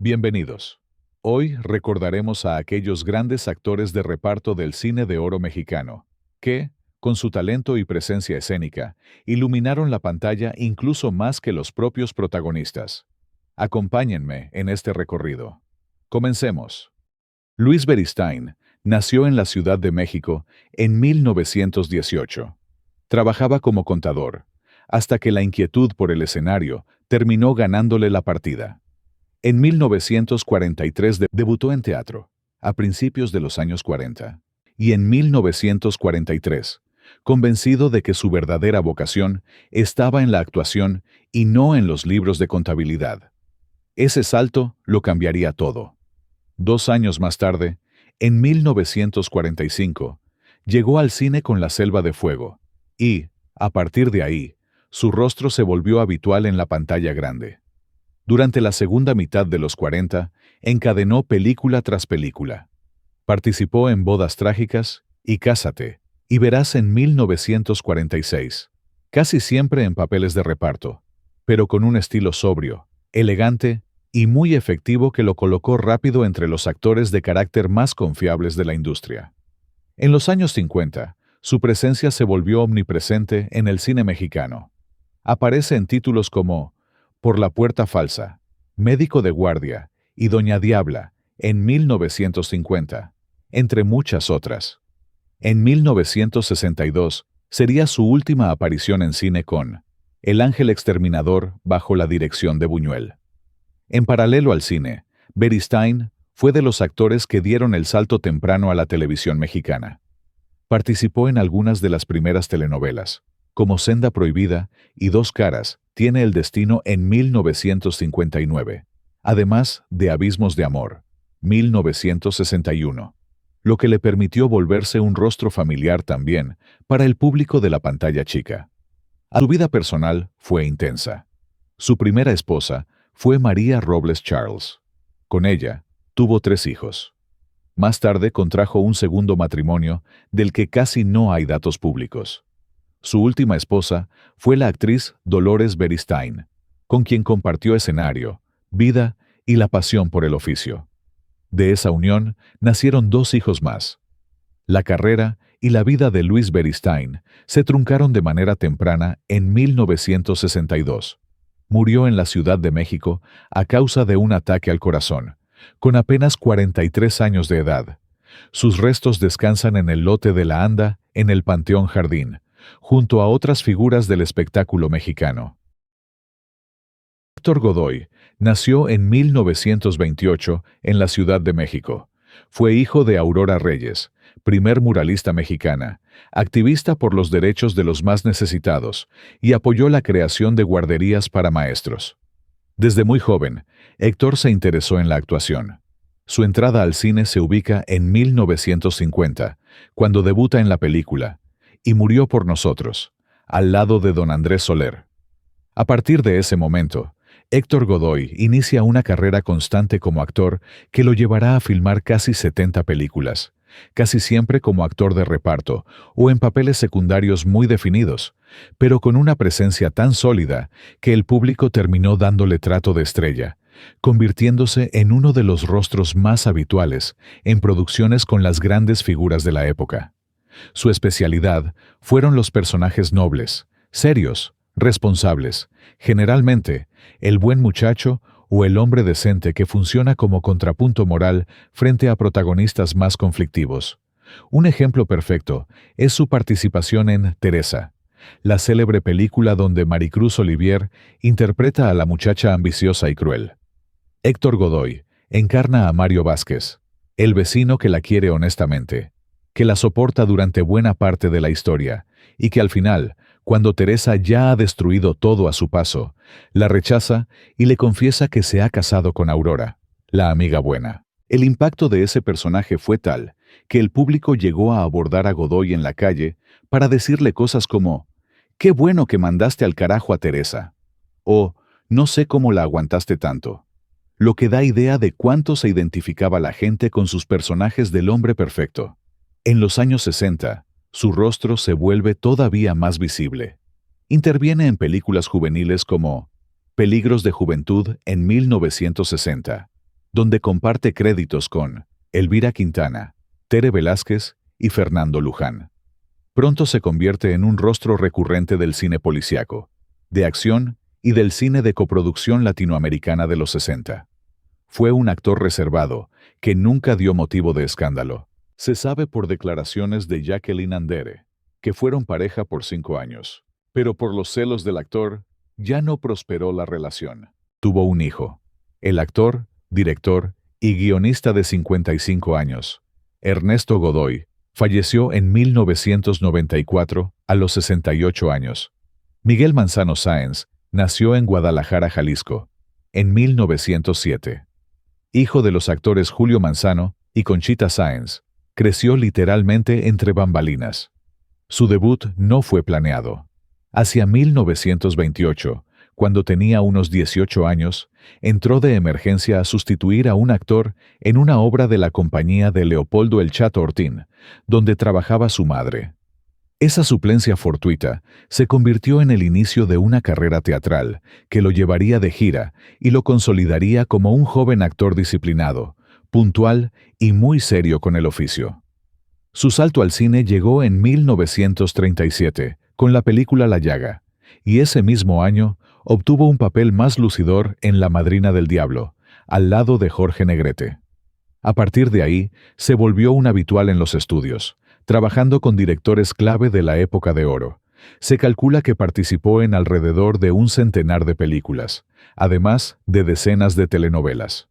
Bienvenidos. Hoy recordaremos a aquellos grandes actores de reparto del cine de oro mexicano, que, con su talento y presencia escénica, iluminaron la pantalla incluso más que los propios protagonistas. Acompáñenme en este recorrido. Comencemos. Luis Beristain nació en la Ciudad de México en 1918. Trabajaba como contador, hasta que la inquietud por el escenario terminó ganándole la partida. En 1943 debutó en teatro, a principios de los años 40, y en 1943, convencido de que su verdadera vocación estaba en la actuación y no en los libros de contabilidad. Ese salto lo cambiaría todo. 2 años más tarde, en 1945, llegó al cine con La Selva de Fuego, y, a partir de ahí, su rostro se volvió habitual en la pantalla grande. Durante la segunda mitad de los 40, encadenó película tras película. Participó en Bodas Trágicas y Cásate, y Verás en 1946, casi siempre en papeles de reparto, pero con un estilo sobrio, elegante y muy efectivo que lo colocó rápido entre los actores de carácter más confiables de la industria. En los años 50, su presencia se volvió omnipresente en el cine mexicano. Aparece en títulos como Por la puerta falsa, Médico de guardia y Doña Diabla en 1950, entre muchas otras. En 1962 sería su última aparición en cine con El Ángel Exterminador bajo la dirección de Buñuel. En paralelo al cine, Beristain fue de los actores que dieron el salto temprano a la televisión mexicana. Participó en algunas de las primeras telenovelas, como Senda Prohibida y Dos Caras, Tiene el Destino en 1959, además de Abismos de Amor, 1961, lo que le permitió volverse un rostro familiar también para el público de la pantalla chica. Su vida personal fue intensa. Su primera esposa fue María Robles Charles. Con ella, tuvo 3 hijos. Más tarde contrajo un segundo matrimonio del que casi no hay datos públicos. Su última esposa fue la actriz Dolores Beristain, con quien compartió escenario, vida y la pasión por el oficio. De esa unión nacieron 2 hijos más. La carrera y la vida de Luis Beristain se truncaron de manera temprana en 1962. Murió en la Ciudad de México a causa de un ataque al corazón, con apenas 43 años de edad. Sus restos descansan en el lote de la Anda, en el Panteón Jardín, junto a otras figuras del espectáculo mexicano. Héctor Godoy nació en 1928 en la Ciudad de México. Fue hijo de Aurora Reyes, primer muralista mexicana, activista por los derechos de los más necesitados, y apoyó la creación de guarderías para maestros. Desde muy joven, Héctor se interesó en la actuación. Su entrada al cine se ubica en 1950, cuando debuta en la película Y murió por nosotros, al lado de don Andrés Soler. A partir de ese momento, Héctor Godoy inicia una carrera constante como actor que lo llevará a filmar casi 70 películas, casi siempre como actor de reparto o en papeles secundarios muy definidos, pero con una presencia tan sólida que el público terminó dándole trato de estrella, convirtiéndose en uno de los rostros más habituales en producciones con las grandes figuras de la época. Su especialidad fueron los personajes nobles, serios, responsables, generalmente el buen muchacho o el hombre decente que funciona como contrapunto moral frente a protagonistas más conflictivos. Un ejemplo perfecto es su participación en Teresa, la célebre película donde Maricruz Olivier interpreta a la muchacha ambiciosa y cruel. Héctor Godoy encarna a Mario Vázquez, el vecino que la quiere honestamente, que la soporta durante buena parte de la historia, y que al final, cuando Teresa ya ha destruido todo a su paso, la rechaza y le confiesa que se ha casado con Aurora, la amiga buena. El impacto de ese personaje fue tal que el público llegó a abordar a Godoy en la calle para decirle cosas como «Qué bueno que mandaste al carajo a Teresa» o «No sé cómo la aguantaste tanto», lo que da idea de cuánto se identificaba la gente con sus personajes del hombre perfecto. En los años 60, su rostro se vuelve todavía más visible. Interviene en películas juveniles como Peligros de Juventud en 1960, donde comparte créditos con Elvira Quintana, Tere Velázquez y Fernando Luján. Pronto se convierte en un rostro recurrente del cine policíaco, de acción y del cine de coproducción latinoamericana de los 60. Fue un actor reservado, que nunca dio motivo de escándalo. Se sabe por declaraciones de Jacqueline Andere, que fueron pareja por 5 años. Pero por los celos del actor, ya no prosperó la relación. Tuvo un hijo. El actor, director y guionista de 55 años, Ernesto Godoy, falleció en 1994 a los 68 años. Miguel Manzano Sáenz nació en Guadalajara, Jalisco, en 1907. Hijo de los actores Julio Manzano y Conchita Sáenz, creció literalmente entre bambalinas. Su debut no fue planeado. Hacia 1928, cuando tenía unos 18 años, entró de emergencia a sustituir a un actor en una obra de la compañía de Leopoldo El Chato Ortín, donde trabajaba su madre. Esa suplencia fortuita se convirtió en el inicio de una carrera teatral que lo llevaría de gira y lo consolidaría como un joven actor disciplinado, puntual y muy serio con el oficio. Su salto al cine llegó en 1937 con la película La Llaga, y ese mismo año obtuvo un papel más lucidor en La Madrina del Diablo, al lado de Jorge Negrete. A partir de ahí, se volvió un habitual en los estudios, trabajando con directores clave de la época de oro. Se calcula que participó en alrededor de un centenar de películas, además de decenas de telenovelas.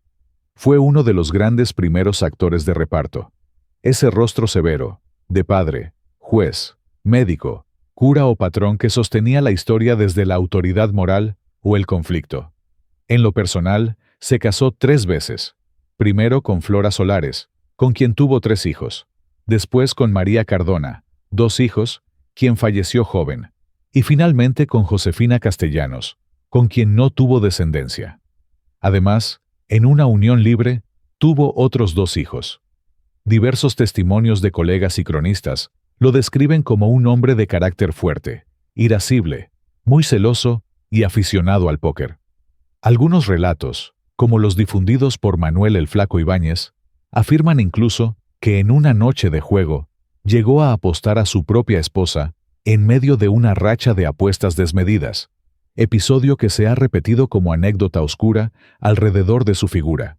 Fue uno de los grandes primeros actores de reparto. Ese rostro severo, de padre, juez, médico, cura o patrón que sostenía la historia desde la autoridad moral o el conflicto. En lo personal, se casó 3 veces. Primero con Flora Solares, con quien tuvo 3 hijos. Después con María Cardona, 2 hijos, quien falleció joven. Y finalmente con Josefina Castellanos, con quien no tuvo descendencia. Además, en una unión libre, tuvo otros 2 hijos. Diversos testimonios de colegas y cronistas lo describen como un hombre de carácter fuerte, irascible, muy celoso y aficionado al póker. Algunos relatos, como los difundidos por Manuel el Flaco Ibáñez, afirman incluso que en una noche de juego llegó a apostar a su propia esposa en medio de una racha de apuestas desmedidas, episodio que se ha repetido como anécdota oscura alrededor de su figura.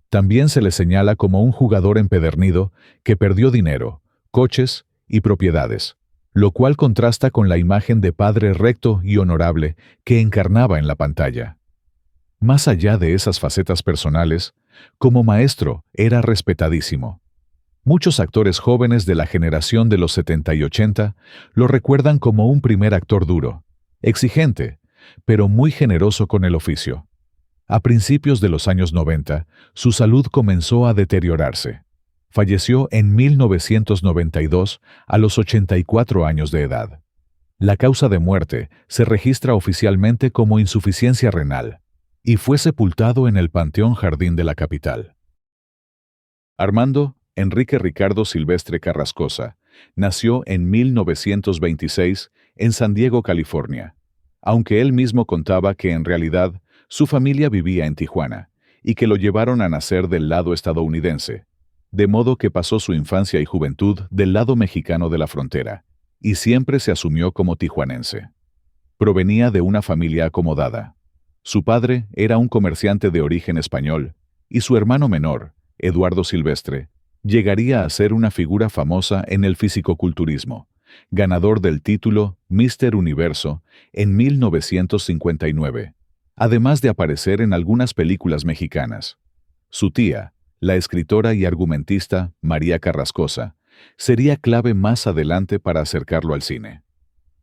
También se le señala como un jugador empedernido que perdió dinero, coches y propiedades, lo cual contrasta con la imagen de padre recto y honorable que encarnaba en la pantalla. Más allá de esas facetas personales, como maestro era respetadísimo. Muchos actores jóvenes de la generación de los 70 y 80 lo recuerdan como un primer actor duro, exigente, pero muy generoso con el oficio. A principios de los años 90, su salud comenzó a deteriorarse. Falleció en 1992 a los 84 años de edad. La causa de muerte se registra oficialmente como insuficiencia renal y fue sepultado en el Panteón Jardín de la capital. Armando Enrique Ricardo Silvestre Carrascosa nació en 1926 en San Diego, California, aunque él mismo contaba que en realidad su familia vivía en Tijuana y que lo llevaron a nacer del lado estadounidense, de modo que pasó su infancia y juventud del lado mexicano de la frontera, y siempre se asumió como tijuanense. Provenía de una familia acomodada. Su padre era un comerciante de origen español, y su hermano menor, Eduardo Silvestre, llegaría a ser una figura famosa en el fisicoculturismo, ganador del título Mister Universo en 1959, además de aparecer en algunas películas mexicanas. Su tía, la escritora y argumentista María Carrascosa, sería clave más adelante para acercarlo al cine.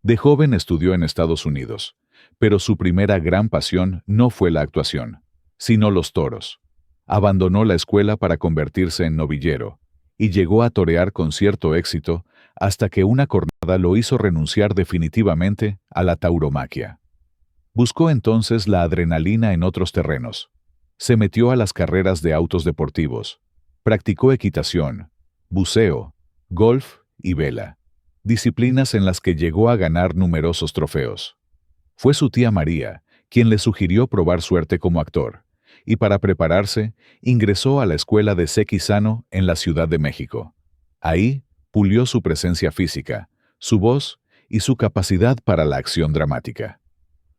De joven estudió en Estados Unidos, pero su primera gran pasión no fue la actuación, sino los toros. Abandonó la escuela para convertirse en novillero, y llegó a torear con cierto éxito hasta que una cornada lo hizo renunciar definitivamente a la tauromaquia. Buscó entonces la adrenalina en otros terrenos. Se metió a las carreras de autos deportivos, practicó equitación, buceo, golf y vela, disciplinas en las que llegó a ganar numerosos trofeos. Fue su tía María quien le sugirió probar suerte como actor, y para prepararse, ingresó a la escuela de Sequizano en la Ciudad de México. Ahí, pulió su presencia física, su voz y su capacidad para la acción dramática.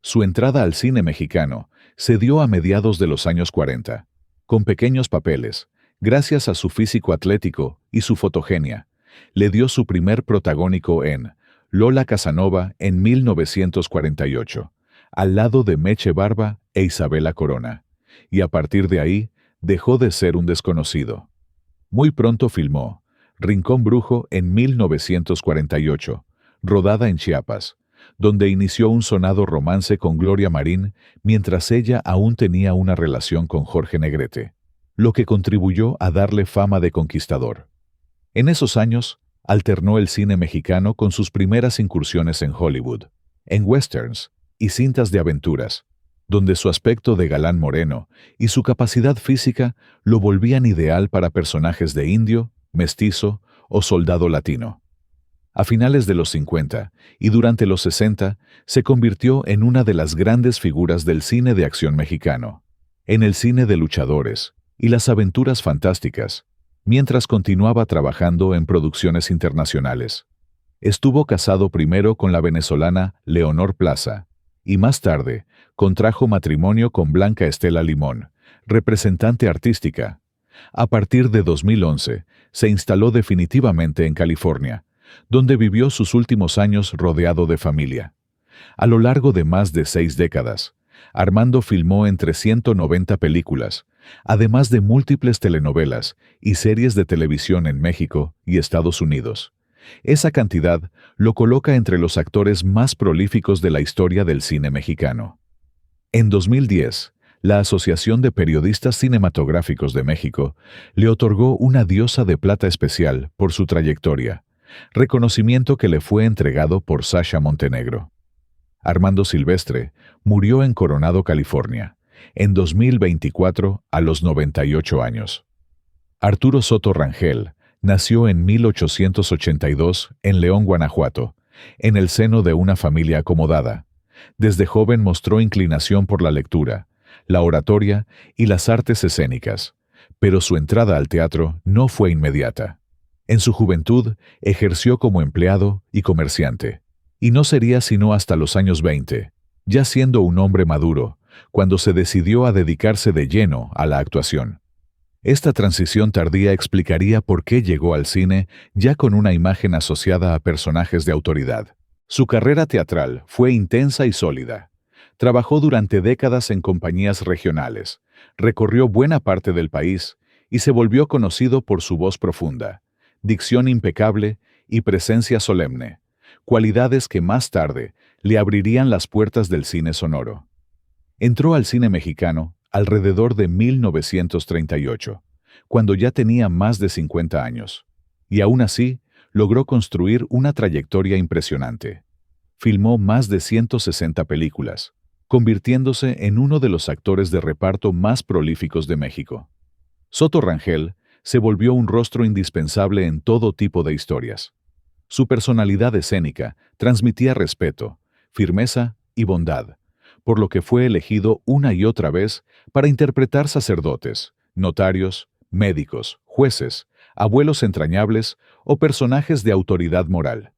Su entrada al cine mexicano se dio a mediados de los años 40, con pequeños papeles, gracias a su físico atlético y su fotogenia. Le dio su primer protagónico en Lola Casanova en 1948, al lado de Meche Barba e Isabela Corona, y a partir de ahí dejó de ser un desconocido. Muy pronto filmó Rincón Brujo en 1948, rodada en Chiapas, donde inició un sonado romance con Gloria Marín mientras ella aún tenía una relación con Jorge Negrete, lo que contribuyó a darle fama de conquistador. En esos años, alternó el cine mexicano con sus primeras incursiones en Hollywood, en westerns y cintas de aventuras, donde su aspecto de galán moreno y su capacidad física lo volvían ideal para personajes de indio, mestizo o soldado latino. A finales de los 50 y durante los 60 se convirtió en una de las grandes figuras del cine de acción mexicano, en el cine de luchadores y las aventuras fantásticas, mientras continuaba trabajando en producciones internacionales. Estuvo casado primero con la venezolana Leonor Plaza y más tarde contrajo matrimonio con Blanca Estela Limón, representante artística. A partir de 2011 se instaló definitivamente en California, donde vivió sus últimos años rodeado de familia. A lo largo de más de 6 décadas, Armando filmó entre 190 películas, además de múltiples telenovelas y series de televisión en México y Estados Unidos. Esa cantidad lo coloca entre los actores más prolíficos de la historia del cine mexicano. En 2010, la Asociación de Periodistas Cinematográficos de México le otorgó una Diosa de Plata especial por su trayectoria, reconocimiento que le fue entregado por Sasha Montenegro. Armando Silvestre murió en Coronado, California, en 2024 a los 98 años. Arturo Soto Rangel nació en 1882 en León, Guanajuato, en el seno de una familia acomodada. Desde joven mostró inclinación por la lectura, la oratoria y las artes escénicas, pero su entrada al teatro no fue inmediata. En su juventud ejerció como empleado y comerciante, y no sería sino hasta los años 20, ya siendo un hombre maduro, cuando se decidió a dedicarse de lleno a la actuación. Esta transición tardía explicaría por qué llegó al cine ya con una imagen asociada a personajes de autoridad. Su carrera teatral fue intensa y sólida. Trabajó durante décadas en compañías regionales, recorrió buena parte del país y se volvió conocido por su voz profunda, dicción impecable y presencia solemne, cualidades que más tarde le abrirían las puertas del cine sonoro. Entró al cine mexicano alrededor de 1938, cuando ya tenía más de 50 años, y aún así logró construir una trayectoria impresionante. Filmó más de 160 películas, convirtiéndose en uno de los actores de reparto más prolíficos de México. Soto Rangel se volvió un rostro indispensable en todo tipo de historias. Su personalidad escénica transmitía respeto, firmeza y bondad, por lo que fue elegido una y otra vez para interpretar sacerdotes, notarios, médicos, jueces, abuelos entrañables o personajes de autoridad moral.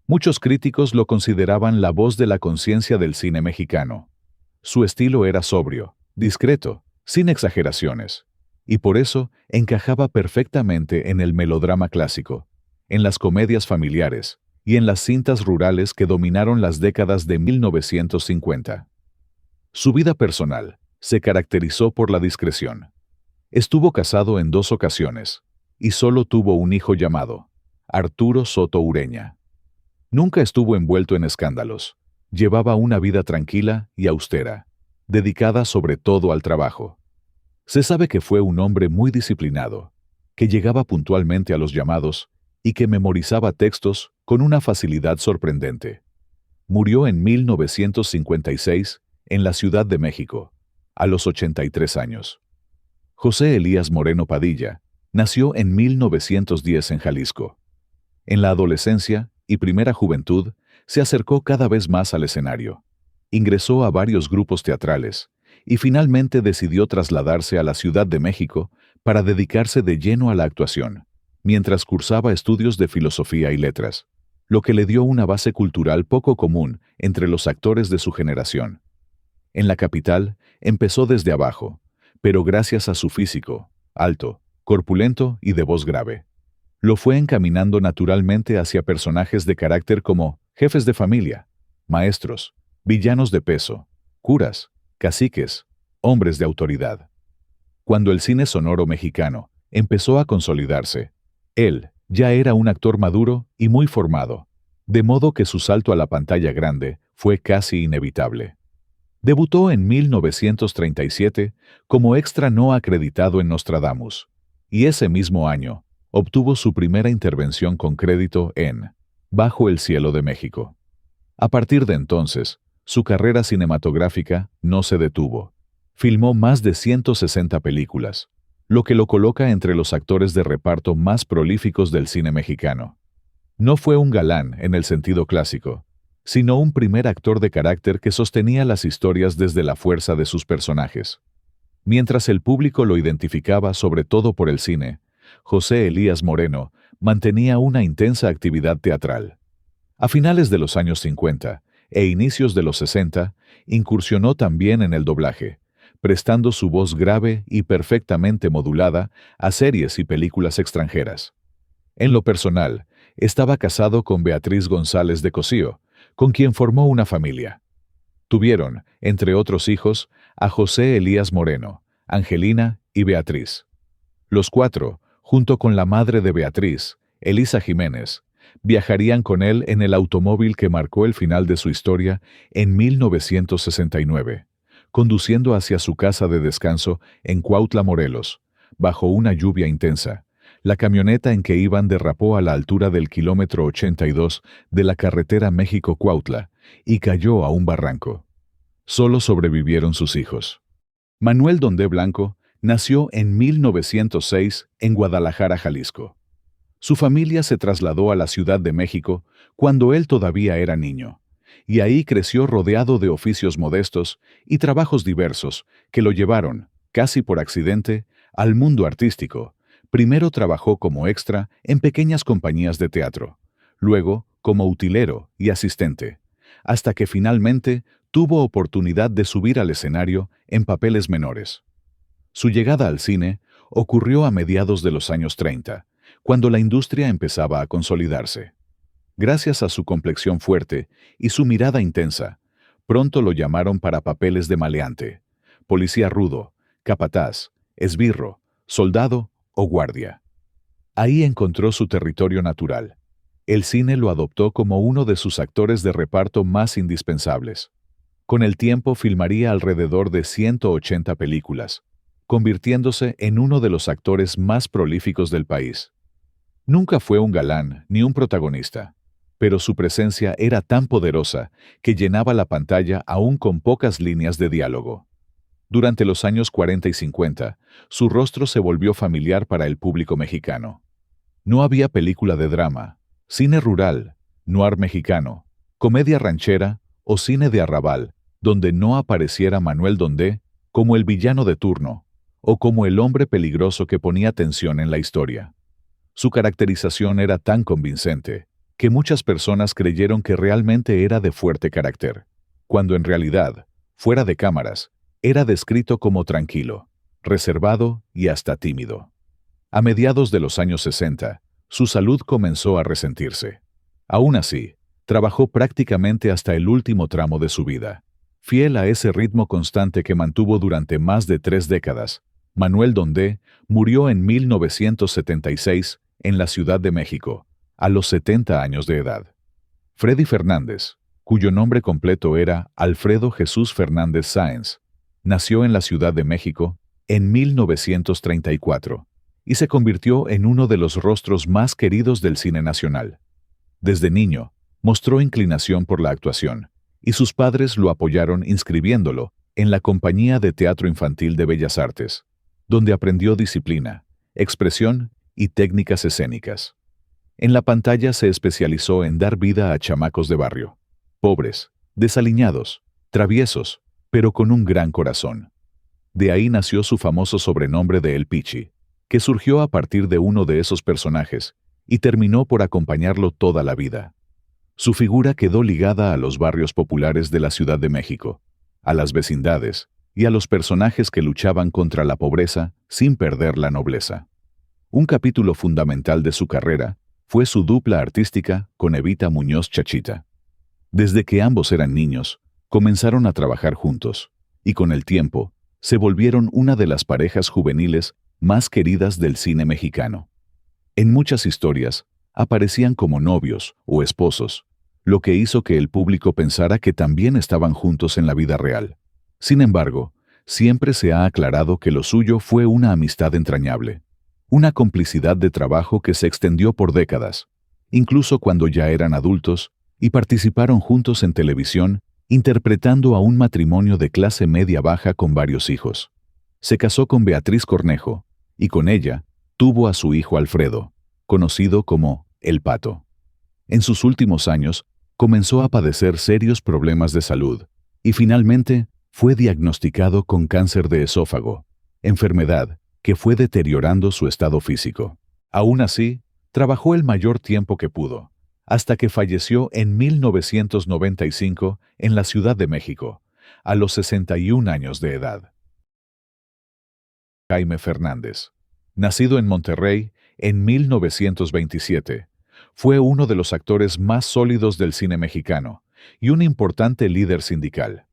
Muchos críticos lo consideraban la voz de la conciencia del cine mexicano. Su estilo era sobrio, discreto, sin exageraciones, y por eso encajaba perfectamente en el melodrama clásico, en las comedias familiares y en las cintas rurales que dominaron las décadas de 1950. Su vida personal se caracterizó por la discreción. Estuvo casado en 2 ocasiones y solo tuvo un hijo llamado Arturo Soto Ureña. Nunca estuvo envuelto en escándalos. Llevaba una vida tranquila y austera, dedicada sobre todo al trabajo. Se sabe que fue un hombre muy disciplinado, que llegaba puntualmente a los llamados y que memorizaba textos con una facilidad sorprendente. Murió en 1956 en la Ciudad de México, a los 83 años. José Elías Moreno Padilla nació en 1910 en Jalisco. En la adolescencia y primera juventud se acercó cada vez más al escenario. Ingresó a varios grupos teatrales y finalmente decidió trasladarse a la Ciudad de México para dedicarse de lleno a la actuación, mientras cursaba estudios de filosofía y letras, lo que le dio una base cultural poco común entre los actores de su generación. En la capital empezó desde abajo, pero gracias a su físico, alto, corpulento y de voz grave, lo fue encaminando naturalmente hacia personajes de carácter como jefes de familia, maestros, villanos de peso, curas, caciques, hombres de autoridad. Cuando el cine sonoro mexicano empezó a consolidarse, él ya era un actor maduro y muy formado, de modo que su salto a la pantalla grande fue casi inevitable. Debutó en 1937 como extra no acreditado en Nostradamus, y ese mismo año obtuvo su primera intervención con crédito en Bajo el cielo de México. A partir de entonces, su carrera cinematográfica no se detuvo. Filmó más de 160 películas, lo que lo coloca entre los actores de reparto más prolíficos del cine mexicano. No fue un galán en el sentido clásico, sino un primer actor de carácter que sostenía las historias desde la fuerza de sus personajes. Mientras el público lo identificaba sobre todo por el cine, José Elías Moreno mantenía una intensa actividad teatral. A finales de los años 50 e inicios de los 60, incursionó también en el doblaje, prestando su voz grave y perfectamente modulada a series y películas extranjeras. En lo personal, estaba casado con Beatriz González de Cosío, con quien formó una familia. Tuvieron, entre otros hijos, a José Elías Moreno, Angelina y Beatriz. Los cuatro, junto con la madre de Beatriz, Elisa Jiménez, viajarían con él en el automóvil que marcó el final de su historia en 1969, conduciendo hacia su casa de descanso en Cuautla, Morelos, bajo una lluvia intensa. La camioneta en que iban derrapó a la altura del kilómetro 82 de la carretera México-Cuautla y cayó a un barranco. Solo sobrevivieron sus hijos. Manuel Dondé Blanco nació en 1906 en Guadalajara, Jalisco. Su familia se trasladó a la Ciudad de México cuando él todavía era niño, y ahí creció rodeado de oficios modestos y trabajos diversos que lo llevaron, casi por accidente, al mundo artístico. Primero trabajó como extra en pequeñas compañías de teatro, luego como utilero y asistente, hasta que finalmente tuvo oportunidad de subir al escenario en papeles menores. Su llegada al cine ocurrió a mediados de los años 30, cuando la industria empezaba a consolidarse. Gracias a su complexión fuerte y su mirada intensa, pronto lo llamaron para papeles de maleante, policía rudo, capataz, esbirro, soldado o guardia. Ahí encontró su territorio natural. El cine lo adoptó como uno de sus actores de reparto más indispensables. Con el tiempo filmaría alrededor de 180 películas, convirtiéndose en uno de los actores más prolíficos del país. Nunca fue un galán ni un protagonista, pero su presencia era tan poderosa que llenaba la pantalla aún con pocas líneas de diálogo. Durante los años 40 y 50, su rostro se volvió familiar para el público mexicano. No había película de drama, cine rural, noir mexicano, comedia ranchera o cine de arrabal, donde no apareciera Manuel Dondé como el villano de turno o como el hombre peligroso que ponía tensión en la historia. Su caracterización era tan convincente que muchas personas creyeron que realmente era de fuerte carácter, cuando en realidad, fuera de cámaras, era descrito como tranquilo, reservado y hasta tímido. A mediados de los años 60, su salud comenzó a resentirse. Aún así, trabajó prácticamente hasta el último tramo de su vida. Fiel a ese ritmo constante que mantuvo durante más de 3 décadas, Manuel Dondé murió en 1976 en la Ciudad de México, a los 70 años de edad. Freddy Fernández, cuyo nombre completo era Alfredo Jesús Fernández Sáenz, nació en la Ciudad de México en 1934 y se convirtió en uno de los rostros más queridos del cine nacional. Desde niño, mostró inclinación por la actuación, y sus padres lo apoyaron inscribiéndolo en la Compañía de Teatro Infantil de Bellas Artes, donde aprendió disciplina, expresión y técnicas escénicas. En la pantalla se especializó en dar vida a chamacos de barrio, pobres, desaliñados, traviesos, pero con un gran corazón. De ahí nació su famoso sobrenombre de El Pichi, que surgió a partir de uno de esos personajes y terminó por acompañarlo toda la vida. Su figura quedó ligada a los barrios populares de la Ciudad de México, a las vecindades y a los personajes que luchaban contra la pobreza sin perder la nobleza. Un capítulo fundamental de su carrera fue su dupla artística con Evita Muñoz Chachita. Desde que ambos eran niños, comenzaron a trabajar juntos, y con el tiempo, se volvieron una de las parejas juveniles más queridas del cine mexicano. En muchas historias, aparecían como novios o esposos, lo que hizo que el público pensara que también estaban juntos en la vida real. Sin embargo, siempre se ha aclarado que lo suyo fue una amistad entrañable, una complicidad de trabajo que se extendió por décadas, incluso cuando ya eran adultos, y participaron juntos en televisión, interpretando a un matrimonio de clase media-baja con varios hijos. Se casó con Beatriz Cornejo, y con ella tuvo a su hijo Alfredo, conocido como El Pato. En sus últimos años, comenzó a padecer serios problemas de salud, y finalmente fue diagnosticado con cáncer de esófago, enfermedad que fue deteriorando su estado físico. Aún así, trabajó el mayor tiempo que pudo, hasta que falleció en 1995 en la Ciudad de México, a los 61 años de edad. Jaime Fernández, nacido en Monterrey en 1927, fue uno de los actores más sólidos del cine mexicano y un importante líder sindical.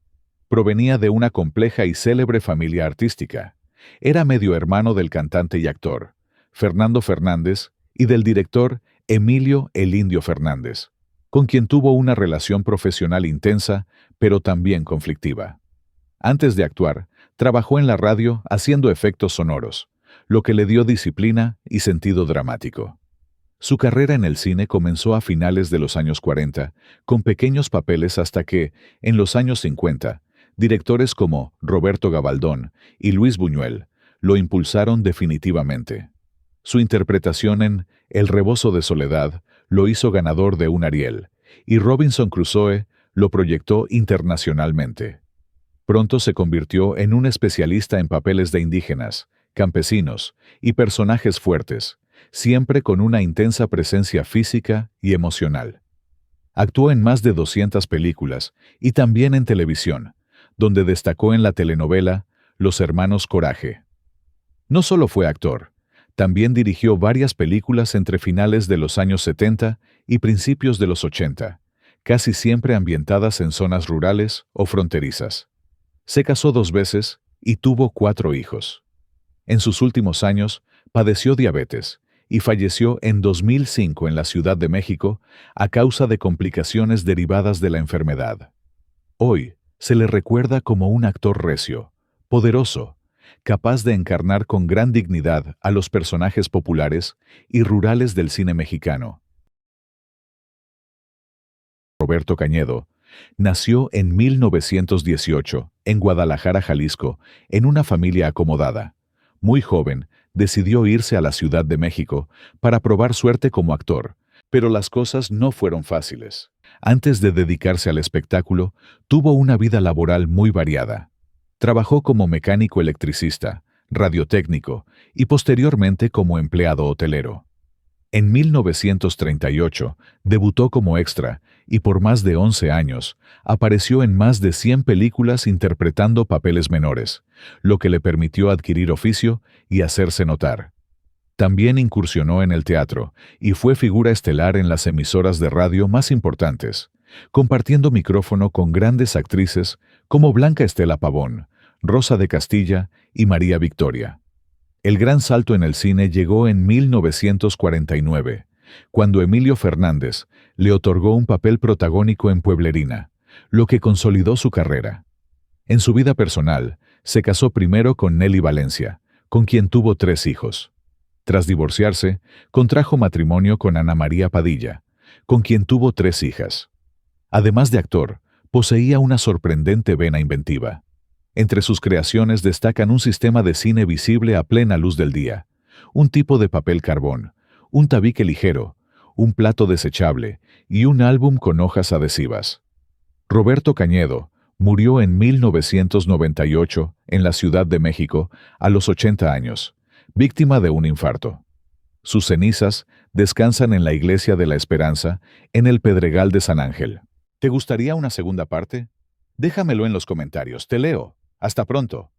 Provenía de una compleja y célebre familia artística. Era medio hermano del cantante y actor Fernando Fernández y del director Emilio El Indio Fernández, con quien tuvo una relación profesional intensa, pero también conflictiva. Antes de actuar, trabajó en la radio haciendo efectos sonoros, lo que le dio disciplina y sentido dramático. Su carrera en el cine comenzó a finales de los años 40, con pequeños papeles hasta que, en los años 50, directores como Roberto Gabaldón y Luis Buñuel lo impulsaron definitivamente. Su interpretación en El Rebozo de Soledad lo hizo ganador de un Ariel, y Robinson Crusoe lo proyectó internacionalmente. Pronto se convirtió en un especialista en papeles de indígenas, campesinos y personajes fuertes, siempre con una intensa presencia física y emocional. Actuó en más de 200 películas y también en televisión, donde destacó en la telenovela Los Hermanos Coraje. No solo fue actor, también dirigió varias películas entre finales de los años 70 y principios de los 80, casi siempre ambientadas en zonas rurales o fronterizas. Se casó 2 veces y tuvo 4 hijos. En sus últimos años, padeció diabetes y falleció en 2005 en la Ciudad de México a causa de complicaciones derivadas de la enfermedad. Hoy se le recuerda como un actor recio, poderoso, capaz de encarnar con gran dignidad a los personajes populares y rurales del cine mexicano. Roberto Cañedo nació en 1918 en Guadalajara, Jalisco, en una familia acomodada. Muy joven, decidió irse a la Ciudad de México para probar suerte como actor, pero las cosas no fueron fáciles. Antes de dedicarse al espectáculo, tuvo una vida laboral muy variada. Trabajó como mecánico electricista, radiotécnico y posteriormente como empleado hotelero. En 1938 debutó como extra y por más de 11 años apareció en más de 100 películas interpretando papeles menores, lo que le permitió adquirir oficio y hacerse notar. También incursionó en el teatro y fue figura estelar en las emisoras de radio más importantes, compartiendo micrófono con grandes actrices como Blanca Estela Pavón, Rosa de Castilla y María Victoria. El gran salto en el cine llegó en 1949, cuando Emilio Fernández le otorgó un papel protagónico en Pueblerina, lo que consolidó su carrera. En su vida personal, se casó primero con Nelly Valencia, con quien tuvo 3 hijos. Tras divorciarse, contrajo matrimonio con Ana María Padilla, con quien tuvo 3 hijas. Además de actor, poseía una sorprendente vena inventiva. Entre sus creaciones destacan un sistema de cine visible a plena luz del día, un tipo de papel carbón, un tabique ligero, un plato desechable y un álbum con hojas adhesivas. Roberto Cañedo Murió en 1998 en la Ciudad de México a los 80 años, víctima de un infarto. Sus cenizas descansan en la Iglesia de la Esperanza, en el Pedregal de San Ángel. ¿Te gustaría una segunda parte? Déjamelo en los comentarios. Te leo. Hasta pronto.